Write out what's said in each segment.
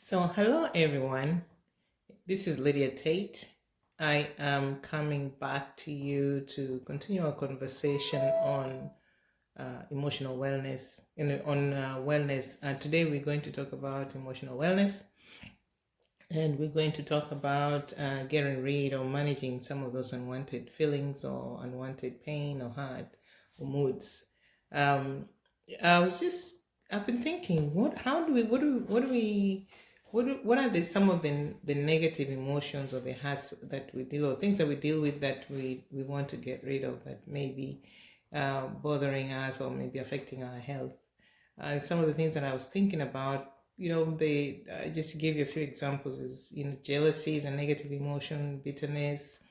Hello everyone. This is Lydia Tate. I am coming back to you to continue our conversation on emotional wellness. On wellness, today we're going to talk about emotional wellness, and we're going to talk about getting rid or managing some of those unwanted feelings or unwanted pain or hurt or moods. Um, I was just I've been thinking, how do we what do we what are some of the negative emotions or the hurts that we deal or things that we deal with that we want to get rid of that may be bothering us or maybe affecting our health. And some of the things that I was thinking about, they just to give you a few examples is, jealousy is a negative emotion, bitterness,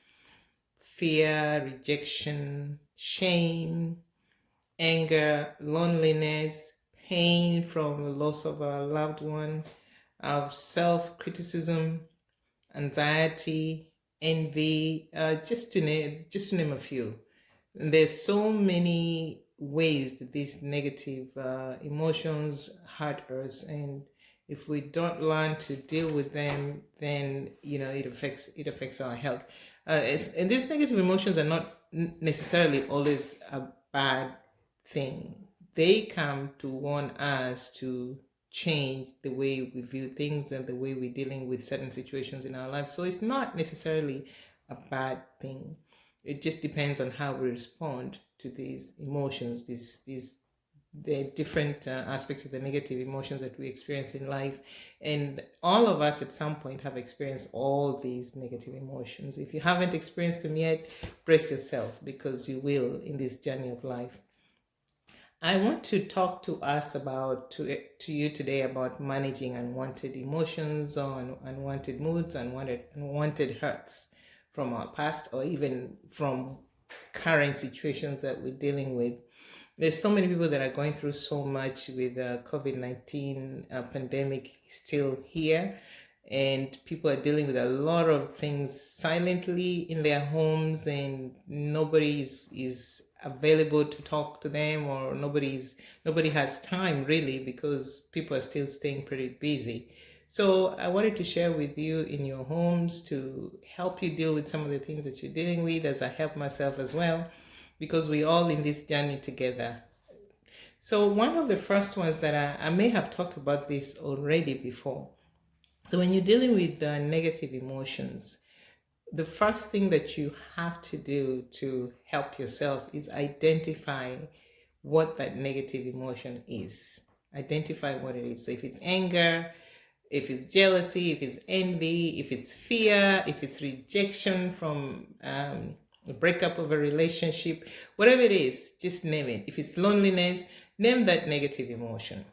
fear, rejection, shame, anger, loneliness, pain from the loss of a loved one, self criticism, anxiety, envy, just to name a few. And there's so many ways that these negative emotions hurt us, and if we don't learn to deal with them, then it affects our health. And these negative emotions are not necessarily always a bad thing. They come to warn us to change the way we view things and the way we're dealing with certain situations in our lives. So it's not necessarily a bad thing. It just depends on how we respond to these emotions, these the different aspects of the negative emotions that we experience in life. And all of us at some point have experienced all these negative emotions. If you haven't experienced them yet, brace yourself, because you will in this journey of life. I want to talk to us about to you today about managing unwanted emotions or unwanted moods, unwanted hurts from our past or even from current situations that we're dealing with. There's so many people that are going through so much with COVID-19 pandemic still here, and people are dealing with a lot of things silently in their homes, and nobody is available to talk to them, or nobody has time really, because people are still staying pretty busy. So I wanted to share with you in your homes to help you deal with some of the things that you're dealing with, as I help myself as well, because we're all in this journey together. So one of the first ones that I may have talked about this already before. So when you're dealing with negative emotions, the first thing that you have to do to help yourself is identify what that negative emotion is. Identify what it is. So if it's anger, if it's jealousy, if it's envy, if it's fear, if it's rejection from the breakup of a relationship, whatever it is, just name it. If it's loneliness, name that negative emotion.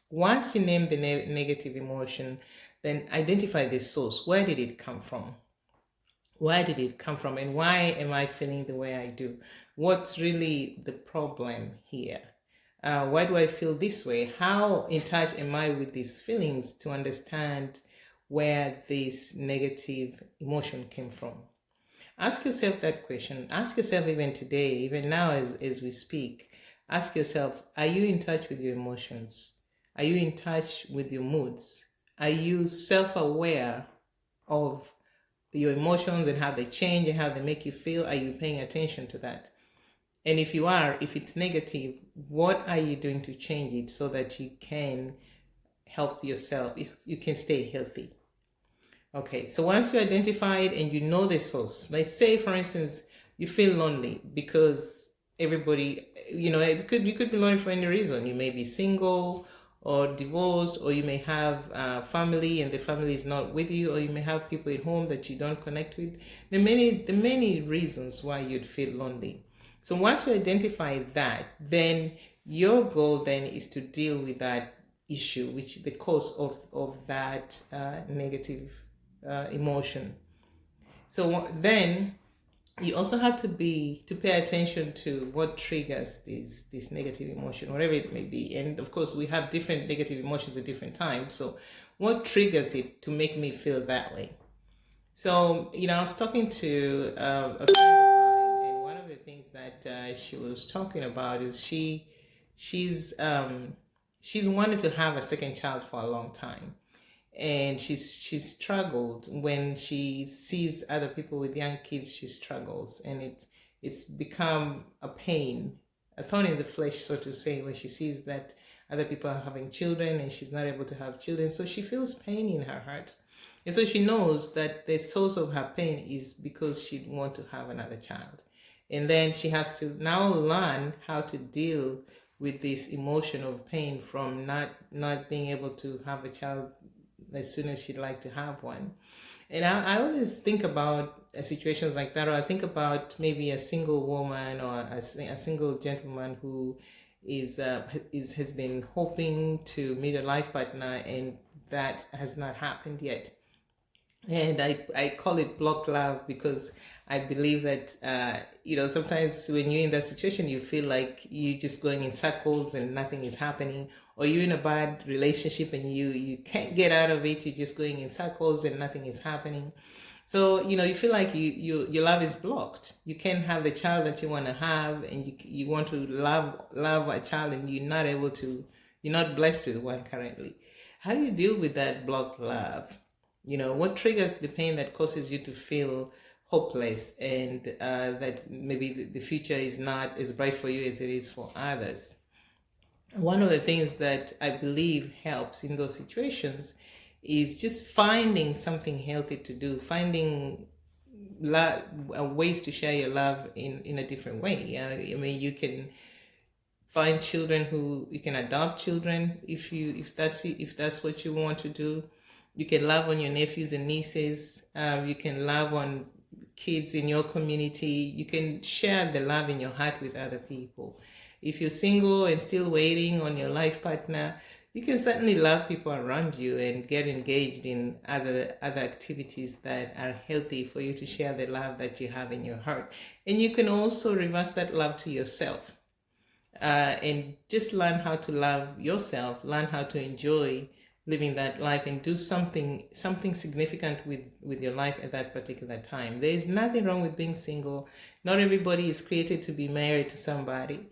Once you name the negative emotion, then identify the source. Where did it come from? Where did it come from? And why am I feeling the way I do? What's really the problem here? Why do I feel this way? How in touch am I with these feelings to understand where this negative emotion came from? Ask yourself that question. Ask yourself even today, even now as we speak. Ask yourself, are you in touch with your emotions? Are you in touch with your moods? Are you self aware of your emotions and how they change and how they make you feel? Are you paying attention to that? And if you are, if it's negative, what are you doing to change it so that you can help yourself, you can stay healthy? Okay, so once you identify it and you know the source, let's say, for instance, you feel lonely because everybody, you could be lonely for any reason. You may be single or divorced, or you may have family and the family is not with you, or you may have people at home that you don't connect with. The many reasons why you'd feel lonely. So once you identify that, then your goal then is to deal with that issue, which the cause of that negative emotion. So then you also have to pay attention to what triggers this negative emotion, whatever it may be. And of course, we have different negative emotions at different times. So what triggers it to make me feel that way? So I was talking to a friend of mine, and one of the things that she was talking about is she's wanted to have a second child for a long time, and she's struggled. When she sees other people with young kids, she struggles, and it's become a pain, a thorn in the flesh, so to say, when she sees that other people are having children and she's not able to have children. So she feels pain in her heart, and so she knows that the source of her pain is because she want to have another child. And then she has to now learn how to deal with this emotion of pain from not being able to have a child as soon as she'd like to have one. And I always think about situations like that, or I think about maybe a single woman or a single gentleman who has been hoping to meet a life partner, and that has not happened yet. And I call it block love, because I believe that, sometimes when you're in that situation, you feel like you're just going in circles and nothing is happening, or you're in a bad relationship and you can't get out of it. You're just going in circles and nothing is happening. So, you feel like your love is blocked. You can't have the child that you want to have, and you want to love a child, and you're not able to, you're not blessed with one currently. How do you deal with that blocked love? What triggers the pain that causes you to feel hopeless, and that maybe the future is not as bright for you as it is for others? One of the things that I believe helps in those situations is just finding something healthy to do, finding ways to share your love in a different way. I mean, you can find children who you can adopt children if that's what you want to do. You can love on your nephews and nieces. You can love on kids in your community. You can share the love in your heart with other people. If you're single and still waiting on your life partner, you can certainly love people around you and get engaged in other activities that are healthy for you to share the love that you have in your heart. And you can also reverse that love to yourself, and just learn how to love yourself, learn how to enjoy living that life, and do something significant with your life at that particular time. There is nothing wrong with being single. Not everybody is created to be married to somebody.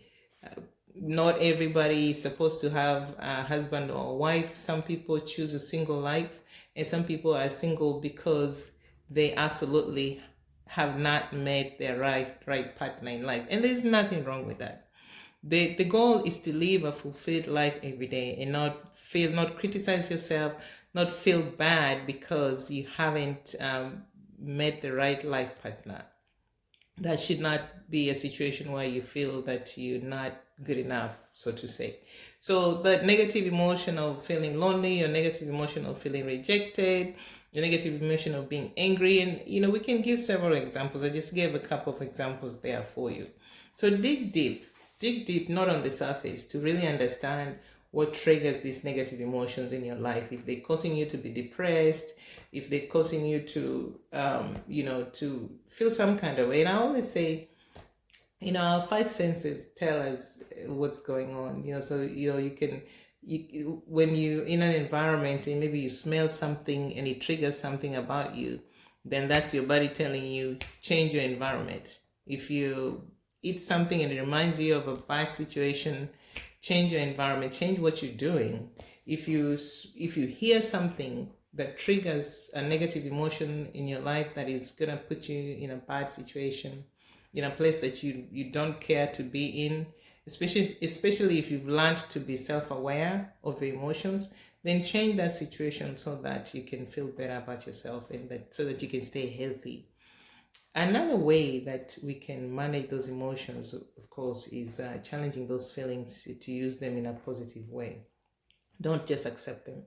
Not everybody is supposed to have a husband or a wife. Some people choose a single life, and some people are single because they absolutely have not met their right partner in life. And there's nothing wrong with that. The goal is to live a fulfilled life every day, and not criticize yourself, not feel bad because you haven't met the right life partner. That should not be a situation where you feel that you're not good enough, so to say. So the negative emotion of feeling lonely, or negative emotion of feeling rejected, the negative emotion of being angry, and we can give several examples. I just gave a couple of examples there for you. So dig deep, not on the surface, to really understand what triggers these negative emotions in your life. If they're causing you to be depressed, if they're causing you to, to feel some kind of way. And I always say, our five senses tell us what's going on. So you can, when you're in an environment and maybe you smell something and it triggers something about you, then that's your body telling you change your environment. If you eat something and it reminds you of a bad situation, change your environment, change what you're doing. If you hear something that triggers a negative emotion in your life that is gonna put you in a bad situation, in a place that you don't care to be in, especially if you've learned to be self-aware of your emotions, then change that situation so that you can feel better about yourself, and so that you can stay healthy. Another way that we can manage those emotions, of course, is challenging those feelings to use them in a positive way. Don't just accept them.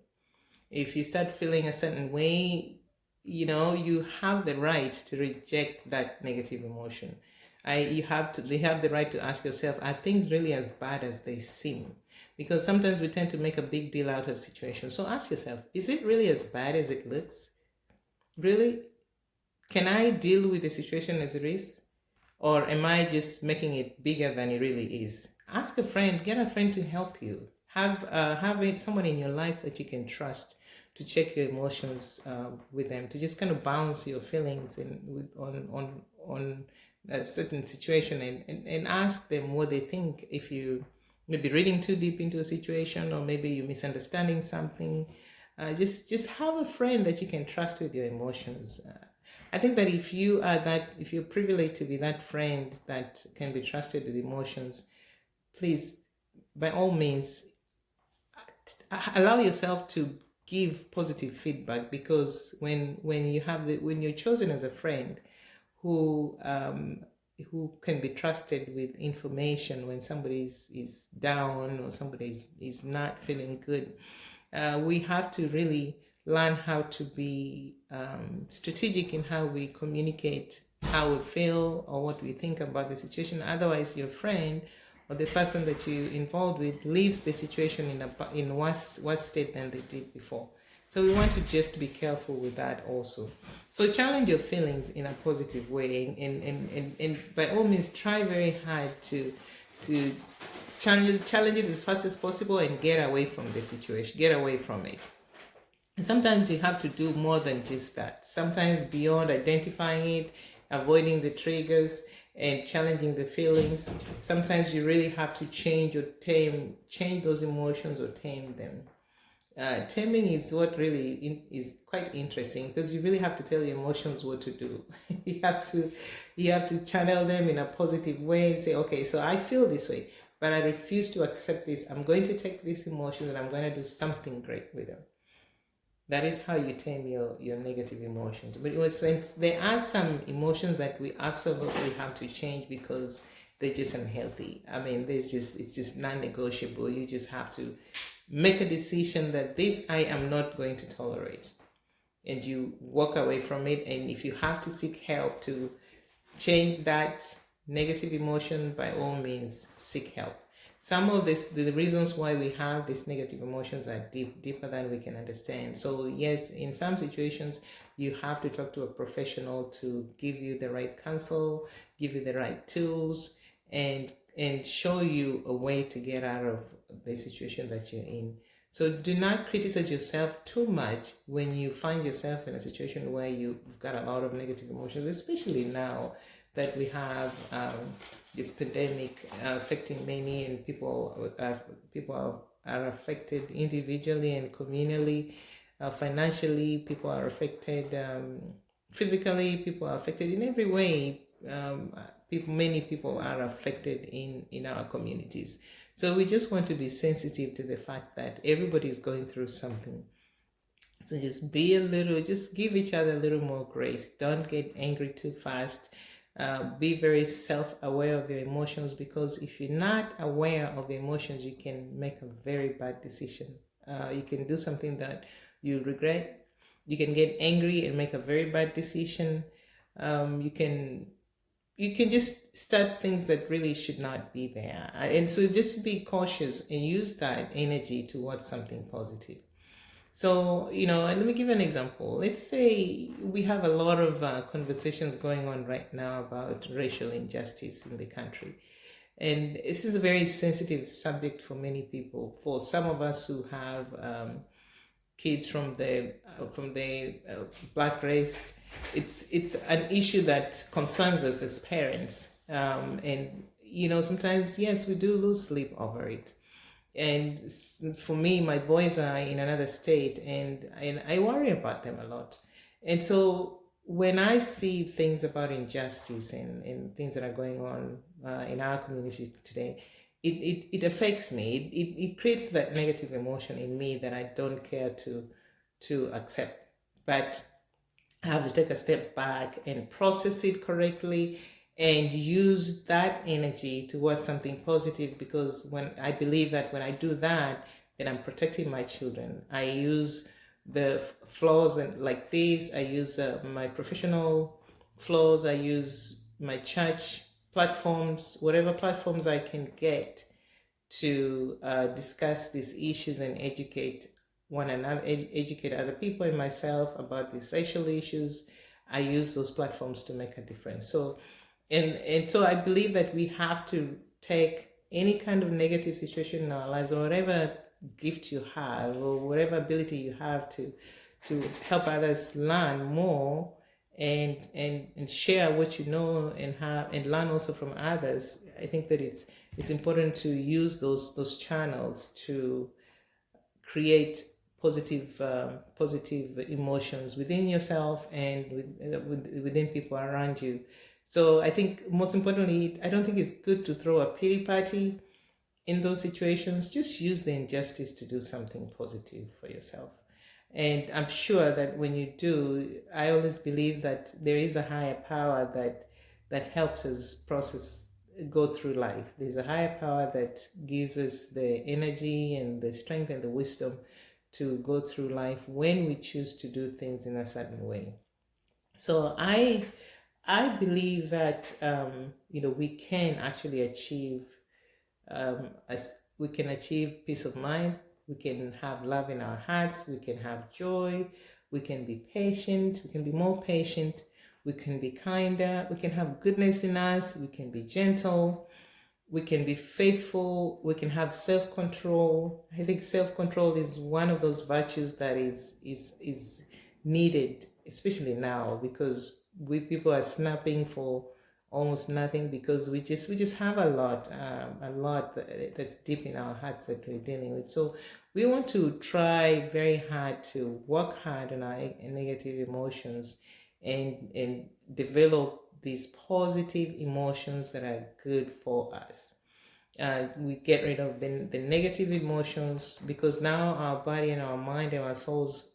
If you start feeling a certain way, you have the right to reject that negative emotion. You have the right to ask yourself, are things really as bad as they seem? Because sometimes we tend to make a big deal out of situations. So ask yourself, is it really as bad as it looks? Really? Can I deal with the situation as it is? Or am I just making it bigger than it really is? Ask a friend, get a friend to help you. Have someone in your life that you can trust to check your emotions with them, to just kind of bounce your feelings on a certain situation, and ask them what they think. If you maybe reading too deep into a situation, or maybe you're misunderstanding something, Just have a friend that you can trust with your emotions. I think that if you're privileged to be that friend that can be trusted with emotions, please, by all means, allow yourself to give positive feedback, because when you're chosen as a friend who can be trusted with information when somebody is down, or somebody is not feeling good, we have to really learn how to be strategic in how we communicate how we feel or what we think about the situation. Otherwise, your friend or the person that you're involved with leaves the situation in worse state than they did before. So we want to just be careful with that also. So challenge your feelings in a positive way, and by all means try very hard to challenge it as fast as possible and get away from the situation, get away from it. And sometimes you have to do more than just that. Sometimes beyond identifying it, avoiding the triggers, and challenging the feelings, sometimes you really have to change those emotions or tame them. Taming is what really is quite interesting, because you really have to tell your emotions what to do. you have to channel them in a positive way and say, okay, so I feel this way, but I refuse to accept this. I'm going to take these emotions and I'm going to do something great with them. That is how you tame your negative emotions. But there are some emotions that we absolutely have to change because they're just unhealthy. I mean, it's just non-negotiable. You just have to make a decision that this I am not going to tolerate. And you walk away from it. And if you have to seek help to change that negative emotion, by all means, seek help. Some of the reasons why we have these negative emotions are deeper than we can understand. So yes, in some situations, you have to talk to a professional to give you the right counsel, give you the right tools, and show you a way to get out of the situation that you're in. So do not criticize yourself too much when you find yourself in a situation where you've got a lot of negative emotions, especially now that we have this pandemic affecting many, and people are affected individually and communally, financially. People are affected physically. People are affected in every way. Many people are affected in our communities. So we just want to be sensitive to the fact that everybody is going through something. So just give each other a little more grace. Don't get angry too fast. Be very self-aware of your emotions, because if you're not aware of your emotions, you can make a very bad decision. You can do something that you regret. You can get angry and make a very bad decision. You can just start things that really should not be there. And so just be cautious and use that energy towards something positive. So, let me give you an example. Let's say we have a lot of conversations going on right now about racial injustice in the country. And this is a very sensitive subject for many people. For some of us who have kids from the Black race, it's an issue that concerns us as parents. And sometimes, yes, we do lose sleep over it. And for me, my boys are in another state, and I worry about them a lot. And so when I see things about injustice and things that are going on in our community today, it affects me. It creates that negative emotion in me that I don't care to accept. But I have to take a step back and process it correctly and use that energy towards something positive, because when I believe that when I do that, then I'm protecting my children. I use the flaws and like this. I use my professional flaws. I use my church platforms, whatever platforms I can get to discuss these issues and educate one another, educate other people and myself about these racial issues. I use those platforms to make a difference. So and so I believe that we have to take any kind of negative situation in our lives, or whatever gift you have, or whatever ability you have to help others learn more and share what you know and have and learn also from others. I think that it's important to use those channels to create positive emotions within yourself and within people around you. So I think most importantly, I don't think it's good to throw a pity party in those situations. Just use the injustice to do something positive for yourself. And I'm sure that when you do, I always believe that there is a higher power that helps us go through life. There's a higher power that gives us the energy and the strength and the wisdom to go through life when we choose to do things in a certain way. So I believe that we can actually achieve as we can achieve peace of mind. We can have love in our hearts. We can have joy. We can be patient. We can be more patient. We can be kinder. We can have goodness in us. We can be gentle. We can be faithful. We can have self-control. I think self-control is one of those virtues that is needed, especially now, because people are snapping for almost nothing, because we just have a lot that's deep in our hearts that we're dealing with. So we want to try very hard to work hard on our negative emotions and develop these positive emotions that are good for us. We get rid of the negative emotions, because now our body and our mind and our souls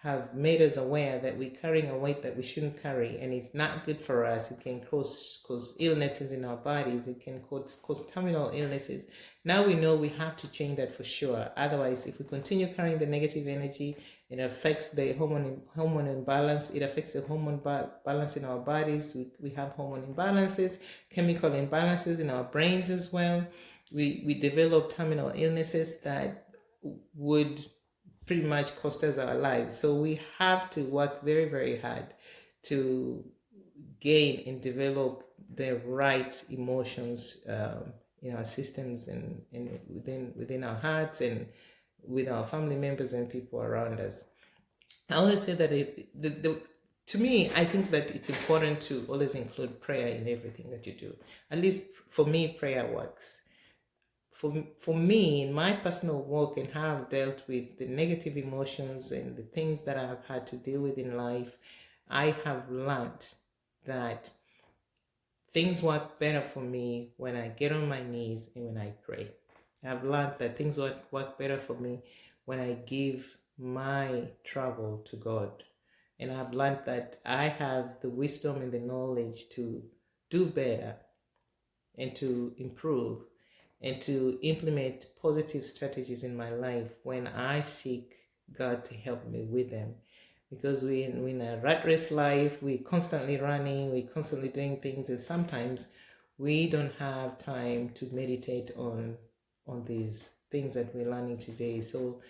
have made us aware that we're carrying a weight that we shouldn't carry, and it's not good for us. It can cause illnesses in our bodies. It can cause terminal illnesses. Now we know we have to change that for sure. Otherwise, if we continue carrying the negative energy, it affects the hormone imbalance. It affects the hormone balance in our bodies. We have hormone imbalances, chemical imbalances in our brains as well. We develop terminal illnesses that would pretty much cost us our lives. So we have to work very, very hard to gain and develop the right emotions in our systems and within our hearts and with our family members and people around us. I always say that to me, I think that it's important to always include prayer in everything that you do. At least for me, prayer works. For me, in my personal work and how I've dealt with the negative emotions and the things that I've had to deal with in life, I have learned that things work better for me when I get on my knees and when I pray. I've learned that things work better for me when I give my trouble to God. And I've learned that I have the wisdom and the knowledge to do better and to improve and to implement positive strategies in my life when I seek God to help me with them. Because we're in a rat race life, we're constantly running, we're constantly doing things, and sometimes we don't have time to meditate on these things that we're learning today. So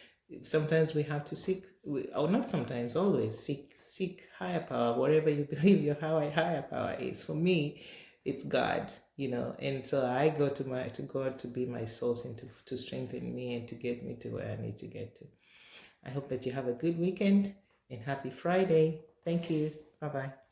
sometimes we have to seek, or not sometimes, always seek higher power, whatever you believe your higher power is. For me, it's God, and so I go to God to be my source and to strengthen me and to get me to where I need to get to. I hope that you have a good weekend and happy Friday. Thank you. Bye-bye.